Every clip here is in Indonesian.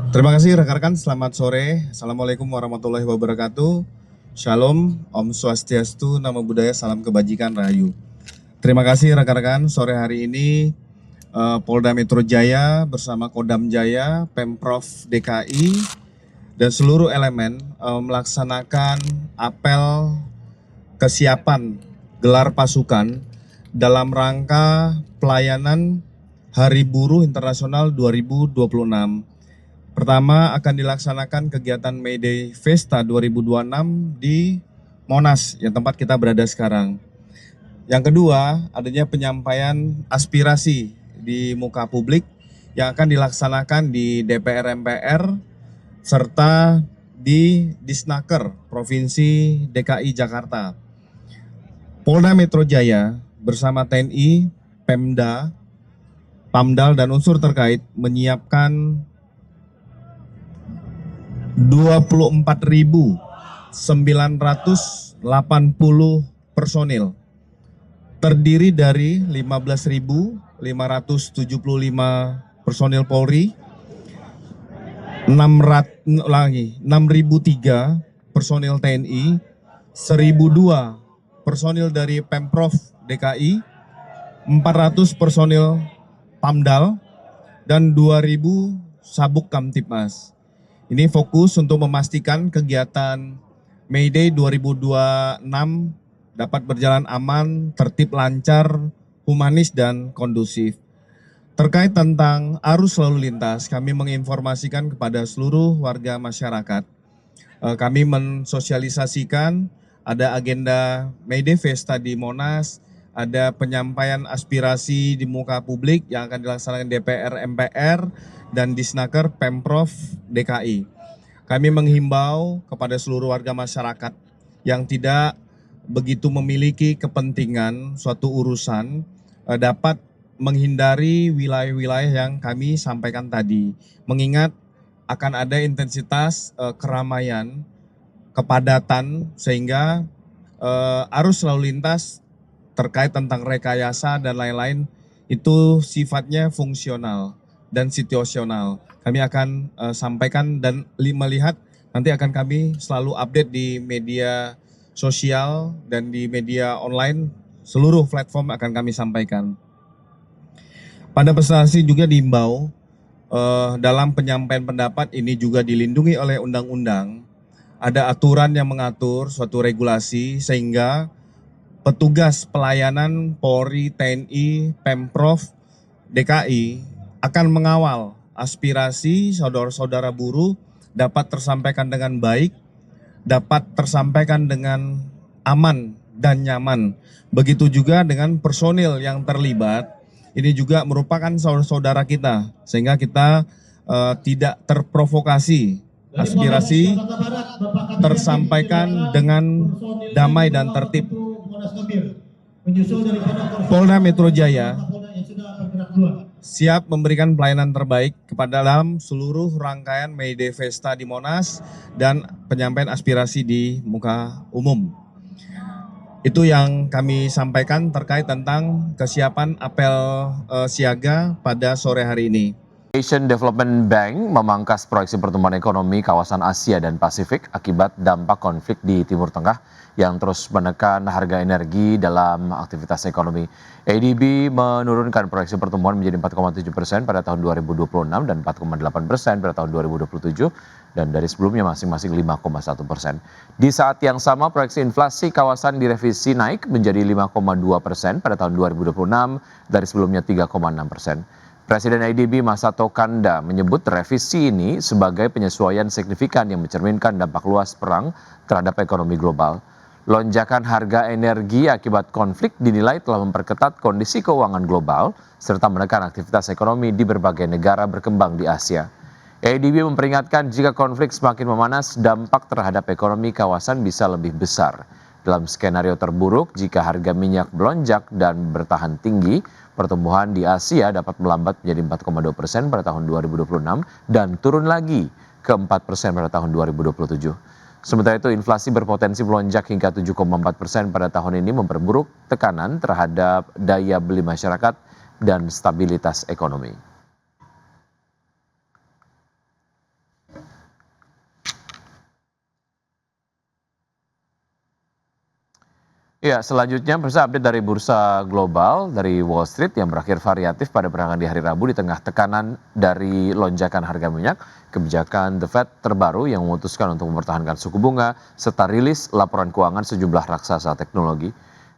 Terima kasih rekan-rekan, selamat sore. Assalamualaikum warahmatullahi wabarakatuh. Shalom, Om Swastiastu, Namo Buddhaya, Salam Kebajikan, Rahayu. Terima kasih rekan-rekan, sore hari ini Polda Metro Jaya bersama Kodam Jaya, Pemprov DKI, dan seluruh elemen melaksanakan apel kesiapan gelar pasukan dalam rangka pelayanan Hari Buruh Internasional 2026. Pertama akan dilaksanakan kegiatan May Day Festa 2026 di Monas, yang tempat kita berada sekarang. Yang kedua, adanya penyampaian aspirasi di muka publik yang akan dilaksanakan di DPR MPR serta di Disnaker Provinsi DKI Jakarta. Polda Metro Jaya bersama TNI, Pemda, Pamdal, dan unsur terkait menyiapkan 24.980 personil, terdiri dari 15.575 personil Polri, 6.003 personil TNI, 1.002 personil dari Pemprov DKI, 400 personil Pamdal, dan 2.000 sabuk Kamtipmas. Ini fokus untuk memastikan kegiatan May Day 2026 dapat berjalan aman, tertib, lancar, humanis, dan kondusif. Terkait tentang arus lalu lintas, kami menginformasikan kepada seluruh warga masyarakat. Kami mensosialisasikan ada agenda May Day Festa di Monas, ada penyampaian aspirasi di muka publik yang akan dilaksanakan DPR MPR dan Disnaker Pemprov DKI. Kami menghimbau kepada seluruh warga masyarakat yang tidak begitu memiliki kepentingan suatu urusan dapat menghindari wilayah-wilayah yang kami sampaikan tadi. Mengingat akan ada intensitas keramaian, kepadatan, sehingga arus lalu lintas terkait tentang rekayasa dan lain-lain itu sifatnya fungsional dan situasional. Kami akan sampaikan dan melihat, nanti akan kami selalu update di media sosial dan di media online, seluruh platform akan kami sampaikan. Pada prestasi juga diimbau dalam penyampaian pendapat ini juga dilindungi oleh undang-undang, ada aturan yang mengatur suatu regulasi sehingga petugas pelayanan Polri, TNI, Pemprov DKI akan mengawal aspirasi saudara-saudara buruh dapat tersampaikan dengan baik, dapat tersampaikan dengan aman dan nyaman. Begitu juga dengan personil yang terlibat, ini juga merupakan saudara-saudara kita, sehingga kita tidak terprovokasi, aspirasi tersampaikan dengan damai dan tertib. Polda Metro Jaya siap memberikan pelayanan terbaik kepada dalam seluruh rangkaian May Day Festa di Monas dan penyampaian aspirasi di muka umum. Itu yang kami sampaikan terkait tentang kesiapan apel siaga pada sore hari ini. Asian Development Bank memangkas proyeksi pertumbuhan ekonomi kawasan Asia dan Pasifik akibat dampak konflik di Timur Tengah yang terus menekan harga energi dalam aktivitas ekonomi. ADB menurunkan proyeksi pertumbuhan menjadi 4,7% pada tahun 2026 dan 4,8% pada tahun 2027 dan dari sebelumnya masing-masing 5,1%. Di saat yang sama proyeksi inflasi kawasan direvisi naik menjadi 5,2% pada tahun 2026 dari sebelumnya 3,6%. Presiden ADB Masato Kanda menyebut revisi ini sebagai penyesuaian signifikan yang mencerminkan dampak luas perang terhadap ekonomi global. Lonjakan harga energi akibat konflik dinilai telah memperketat kondisi keuangan global serta menekan aktivitas ekonomi di berbagai negara berkembang di Asia. ADB memperingatkan jika konflik semakin memanas, dampak terhadap ekonomi kawasan bisa lebih besar. Dalam skenario terburuk, jika harga minyak melonjak dan bertahan tinggi, pertumbuhan di Asia dapat melambat menjadi 4,2% pada tahun 2026 dan turun lagi ke 4% pada tahun 2027. Sementara itu, inflasi berpotensi melonjak hingga 7,4% pada tahun ini memperburuk tekanan terhadap daya beli masyarakat dan stabilitas ekonomi. Ya, selanjutnya pemirsa update dari bursa global dari Wall Street yang berakhir variatif pada perangan di hari Rabu di tengah tekanan dari lonjakan harga minyak, kebijakan The Fed terbaru yang memutuskan untuk mempertahankan suku bunga, serta rilis laporan keuangan sejumlah raksasa teknologi.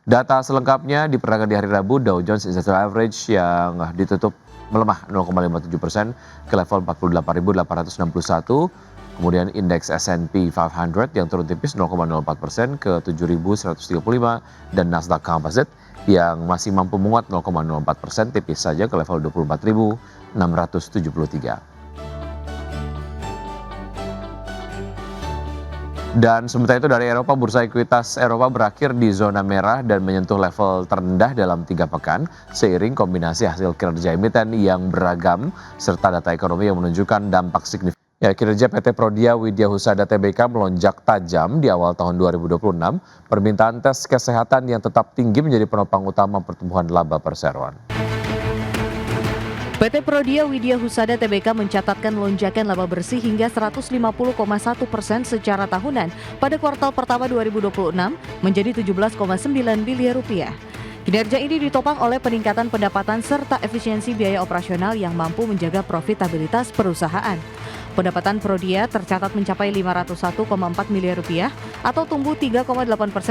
Data selengkapnya di perangan di hari Rabu, Dow Jones Industrial Average yang ditutup melemah 0,57% ke level 48.861. Kemudian indeks S&P 500 yang turun tipis 0,04% ke 7.135 dan Nasdaq Composite yang masih mampu menguat 0,04% tipis saja ke level 24.673. Dan sementara itu dari Eropa, bursa ekuitas Eropa berakhir di zona merah dan menyentuh level terendah dalam 3 pekan seiring kombinasi hasil kinerja emiten yang beragam serta data ekonomi yang menunjukkan dampak signifikan. Ya, kinerja PT Prodia Widya Husada Tbk melonjak tajam di awal tahun 2026. Permintaan tes kesehatan yang tetap tinggi menjadi penopang utama pertumbuhan laba perseroan. PT Prodia Widya Husada Tbk mencatatkan lonjakan laba bersih hingga 150,1% secara tahunan pada kuartal pertama 2026 menjadi 17,9 miliar rupiah. Kinerja ini ditopang oleh peningkatan pendapatan serta efisiensi biaya operasional yang mampu menjaga profitabilitas perusahaan. Pendapatan Prodia tercatat mencapai 501,4 miliar rupiah atau tumbuh 3,8%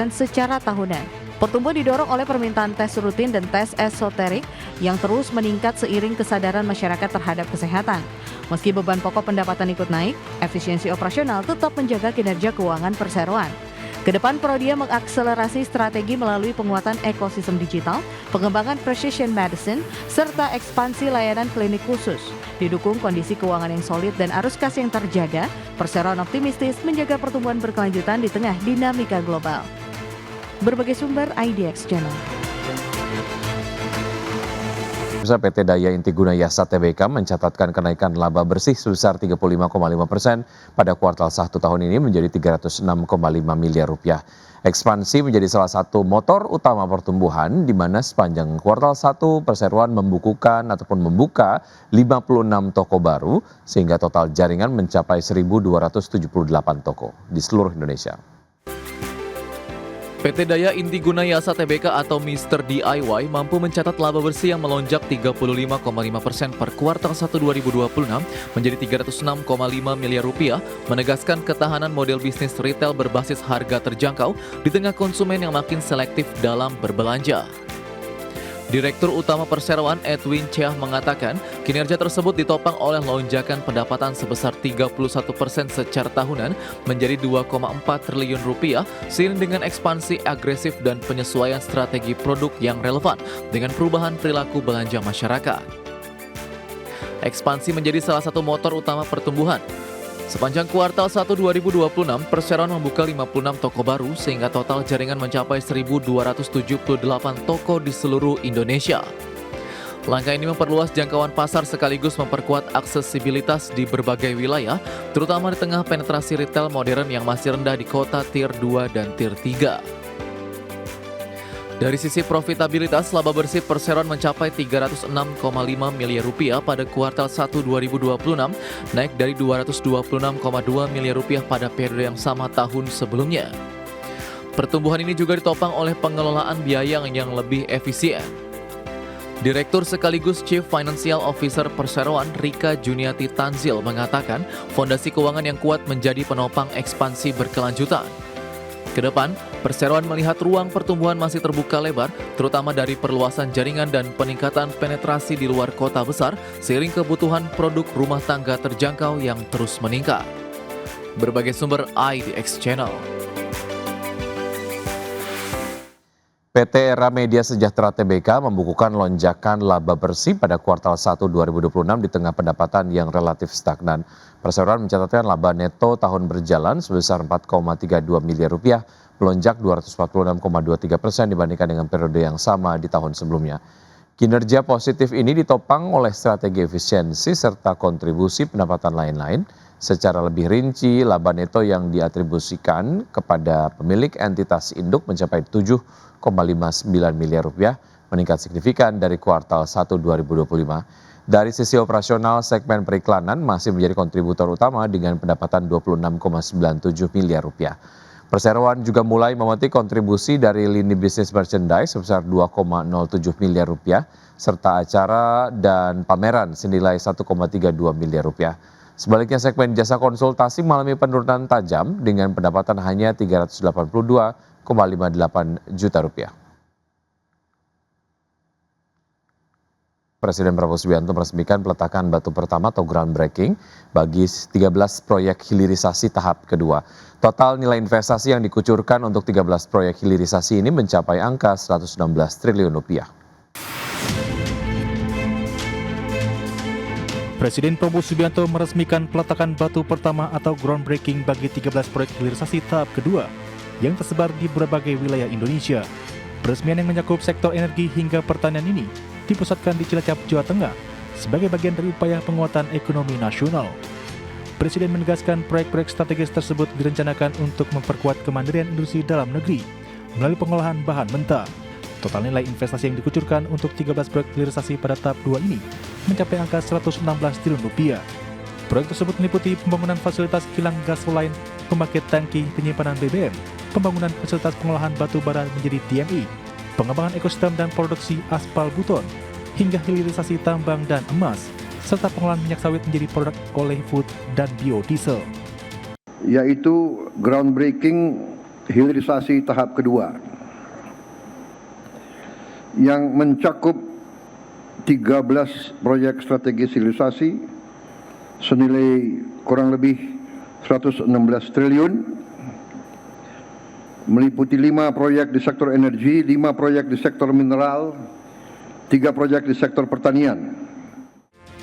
secara tahunan. Pertumbuhan didorong oleh permintaan tes rutin dan tes esoterik yang terus meningkat seiring kesadaran masyarakat terhadap kesehatan. Meski beban pokok pendapatan ikut naik, efisiensi operasional tetap menjaga kinerja keuangan perseroan. Kedepan Prodia mengakselerasi strategi melalui penguatan ekosistem digital, pengembangan precision medicine, serta ekspansi layanan klinik khusus. Didukung kondisi keuangan yang solid dan arus kas yang terjaga, perseroan optimistis menjaga pertumbuhan berkelanjutan di tengah dinamika global. Berbagai sumber IDX Channel. PT Daya Intiguna Yasa Tbk mencatatkan kenaikan laba bersih sebesar 35,5% pada kuartal 1 tahun ini menjadi 306,5 miliar rupiah. Ekspansi menjadi salah satu motor utama pertumbuhan di mana sepanjang kuartal 1 perseroan membuka 56 toko baru sehingga total jaringan mencapai 1.278 toko di seluruh Indonesia. PT Daya Intiguna Yasa Tbk atau Mr. DIY mampu mencatat laba bersih yang melonjak 35,5% per kuartal 1 2026 menjadi 306,5 miliar rupiah, menegaskan ketahanan model bisnis retail berbasis harga terjangkau di tengah konsumen yang makin selektif dalam berbelanja. Direktur Utama Perseroan Edwin Chiah mengatakan kinerja tersebut ditopang oleh lonjakan pendapatan sebesar 31% secara tahunan menjadi 2,4 triliun rupiah seiring dengan ekspansi agresif dan penyesuaian strategi produk yang relevan dengan perubahan perilaku belanja masyarakat. Ekspansi menjadi salah satu motor utama pertumbuhan. Sepanjang kuartal 1 2026, Perseroan membuka 56 toko baru sehingga total jaringan mencapai 1.278 toko di seluruh Indonesia. Langkah ini memperluas jangkauan pasar sekaligus memperkuat aksesibilitas di berbagai wilayah, terutama di tengah penetrasi retail modern yang masih rendah di kota Tier 2 dan Tier 3. Dari sisi profitabilitas, laba bersih Perseroan mencapai 306,5 miliar rupiah pada kuartal 1 2026, naik dari 226,2 miliar rupiah pada periode yang sama tahun sebelumnya. Pertumbuhan ini juga ditopang oleh pengelolaan biaya yang lebih efisien. Direktur sekaligus Chief Financial Officer Perseroan Rika Juniati Tanzil mengatakan fondasi keuangan yang kuat menjadi penopang ekspansi berkelanjutan. Kedepan, Perseroan melihat ruang pertumbuhan masih terbuka lebar, terutama dari perluasan jaringan dan peningkatan penetrasi di luar kota besar, seiring kebutuhan produk rumah tangga terjangkau yang terus meningkat. Berbagai sumber IDX Channel. PT Ramedia Sejahtera Tbk membukukan lonjakan laba bersih pada kuartal 1 2026 di tengah pendapatan yang relatif stagnan. Perseroan mencatatkan laba neto tahun berjalan sebesar 4,32 miliar rupiah, melonjak 246,23% dibandingkan dengan periode yang sama di tahun sebelumnya. Kinerja positif ini ditopang oleh strategi efisiensi serta kontribusi pendapatan lain-lain. Secara lebih rinci, laba neto yang diatribusikan kepada pemilik entitas induk mencapai 7,59 miliar rupiah, meningkat signifikan dari kuartal 1 2025. Dari sisi operasional, segmen periklanan masih menjadi kontributor utama dengan pendapatan 26,97 miliar rupiah. Perseroan juga mulai memetik kontribusi dari lini bisnis merchandise sebesar 2,07 miliar rupiah, serta acara dan pameran senilai 1,32 miliar rupiah. Sebaliknya segmen jasa konsultasi mengalami penurunan tajam dengan pendapatan hanya 382,58 juta rupiah. Presiden Prabowo Subianto meresmikan peletakan batu pertama atau groundbreaking bagi 13 proyek hilirisasi tahap kedua. Total nilai investasi yang dikucurkan untuk 13 proyek hilirisasi ini mencapai angka 116 triliun rupiah. Presiden Prabowo Subianto meresmikan peletakan batu pertama atau groundbreaking bagi 13 proyek hilirisasi tahap kedua yang tersebar di berbagai wilayah Indonesia. Peresmian yang mencakup sektor energi hingga pertanian ini dipusatkan di Cilacap, Jawa Tengah sebagai bagian dari upaya penguatan ekonomi nasional. Presiden menegaskan proyek-proyek strategis tersebut direncanakan untuk memperkuat kemandirian industri dalam negeri melalui pengolahan bahan mentah. Total nilai investasi yang dikucurkan untuk 13 proyek hilirisasi pada tahap 2 ini mencapai angka 116 triliun rupiah. Proyek tersebut meliputi pembangunan fasilitas kilang gas lain, pembangkit tangki penyimpanan BBM, pembangunan fasilitas pengolahan batu bara menjadi TMI, pengembangan ekosistem dan produksi aspal buton, hingga hilirisasi tambang dan emas, serta pengolahan minyak sawit menjadi produk oleh food dan biodiesel. Yaitu groundbreaking hilirisasi tahap kedua yang mencakup 13 proyek strategis hilirisasi senilai kurang lebih 116 triliun, meliputi 5 proyek di sektor energi, 5 proyek di sektor mineral, 3 proyek di sektor pertanian.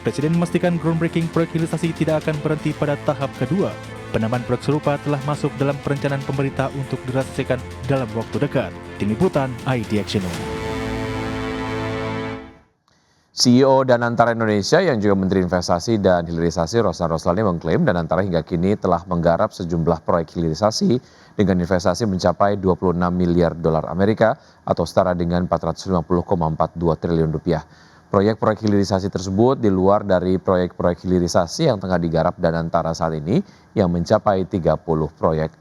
Presiden memastikan groundbreaking proyek hilirisasi tidak akan berhenti pada tahap kedua. Penambahan proyek serupa telah masuk dalam perencanaan pemerintah untuk direalisasikan dalam waktu dekat. Tim Liputan IDX Channel. CEO Danantara Indonesia yang juga Menteri Investasi dan Hilirisasi Roslan Roslani mengklaim Danantara hingga kini telah menggarap sejumlah proyek hilirisasi dengan investasi mencapai 26 miliar dolar Amerika atau setara dengan 450,42 triliun rupiah. Proyek-proyek hilirisasi tersebut di luar dari proyek-proyek hilirisasi yang tengah digarap Danantara saat ini yang mencapai 30 proyek.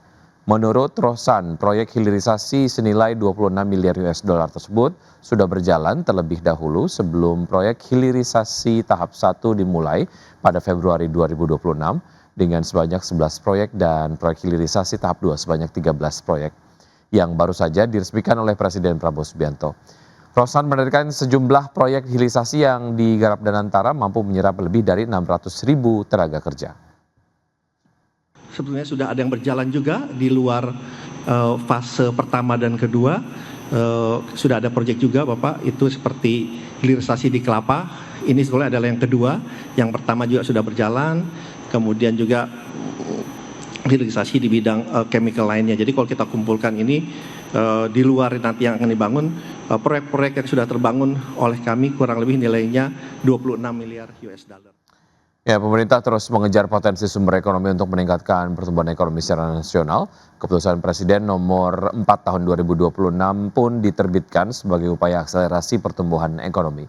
Menurut Roslan, proyek hilirisasi senilai 26 miliar US dollar tersebut sudah berjalan terlebih dahulu sebelum proyek hilirisasi tahap 1 dimulai pada Februari 2026 dengan sebanyak 11 proyek dan proyek hilirisasi tahap 2 sebanyak 13 proyek yang baru saja diresmikan oleh Presiden Prabowo Subianto. Roslan menargetkan sejumlah proyek hilirisasi yang digarap Danantara mampu menyerap lebih dari 600.000 tenaga kerja. Sebetulnya sudah ada yang berjalan juga di luar fase pertama dan kedua. Sudah ada proyek juga Bapak, itu seperti hilirisasi di kelapa. Ini sebenarnya adalah yang kedua. Yang pertama juga sudah berjalan. Kemudian juga hilirisasi di bidang chemical lainnya. Jadi kalau kita kumpulkan ini di luar nanti yang akan dibangun, proyek-proyek yang sudah terbangun oleh kami kurang lebih nilainya 26 miliar US dollar. Ya, pemerintah terus mengejar potensi sumber ekonomi untuk meningkatkan pertumbuhan ekonomi secara nasional. Keputusan Presiden nomor 4 tahun 2026 pun diterbitkan sebagai upaya akselerasi pertumbuhan ekonomi.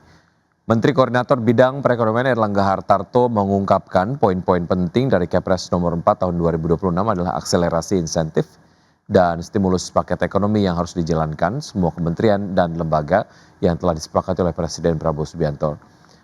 Menteri Koordinator Bidang Perekonomian Erlangga Hartarto mengungkapkan poin-poin penting dari Kepres nomor 4 tahun 2026 adalah akselerasi insentif dan stimulus paket ekonomi yang harus dijalankan semua kementerian dan lembaga yang telah disepakati oleh Presiden Prabowo Subianto.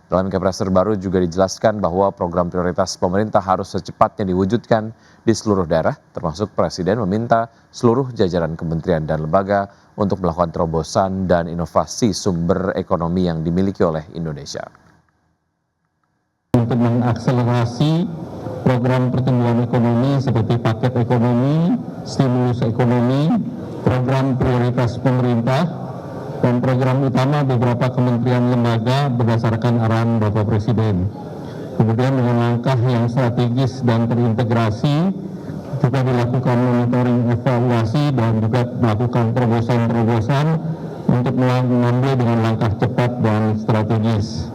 Dalam Kepres terbaru juga dijelaskan bahwa program prioritas pemerintah harus secepatnya diwujudkan di seluruh daerah, termasuk Presiden meminta seluruh jajaran kementerian dan lembaga untuk melakukan terobosan dan inovasi sumber ekonomi yang dimiliki oleh Indonesia. Untuk mengakselerasi program pertumbuhan ekonomi seperti paket ekonomi, stimulus ekonomi, program prioritas pemerintah, dan program utama beberapa kementerian lembaga berdasarkan arahan Bapak Presiden. Kemudian dengan langkah yang strategis dan terintegrasi, juga dilakukan monitoring evaluasi dan juga melakukan terobosan-terobosan untuk mengambil dengan langkah cepat dan strategis.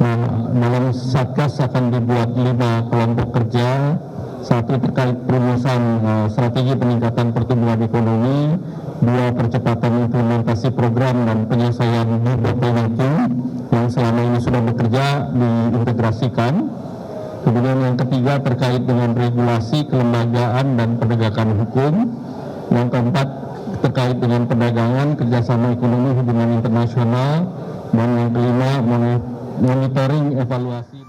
Nah, dalam Satgas akan dibuat 5 kelompok kerja, 1 terkait perumusan strategi peningkatan pertumbuhan ekonomi, 2 percepatan implementasi program dan penyelesaian debottlenecking yang selama ini sudah bekerja diintegrasikan. Kemudian yang ketiga terkait dengan regulasi, kelembagaan dan penegakan hukum. Yang keempat terkait dengan perdagangan, kerjasama ekonomi hubungan internasional, dan yang kelima monitoring evaluasi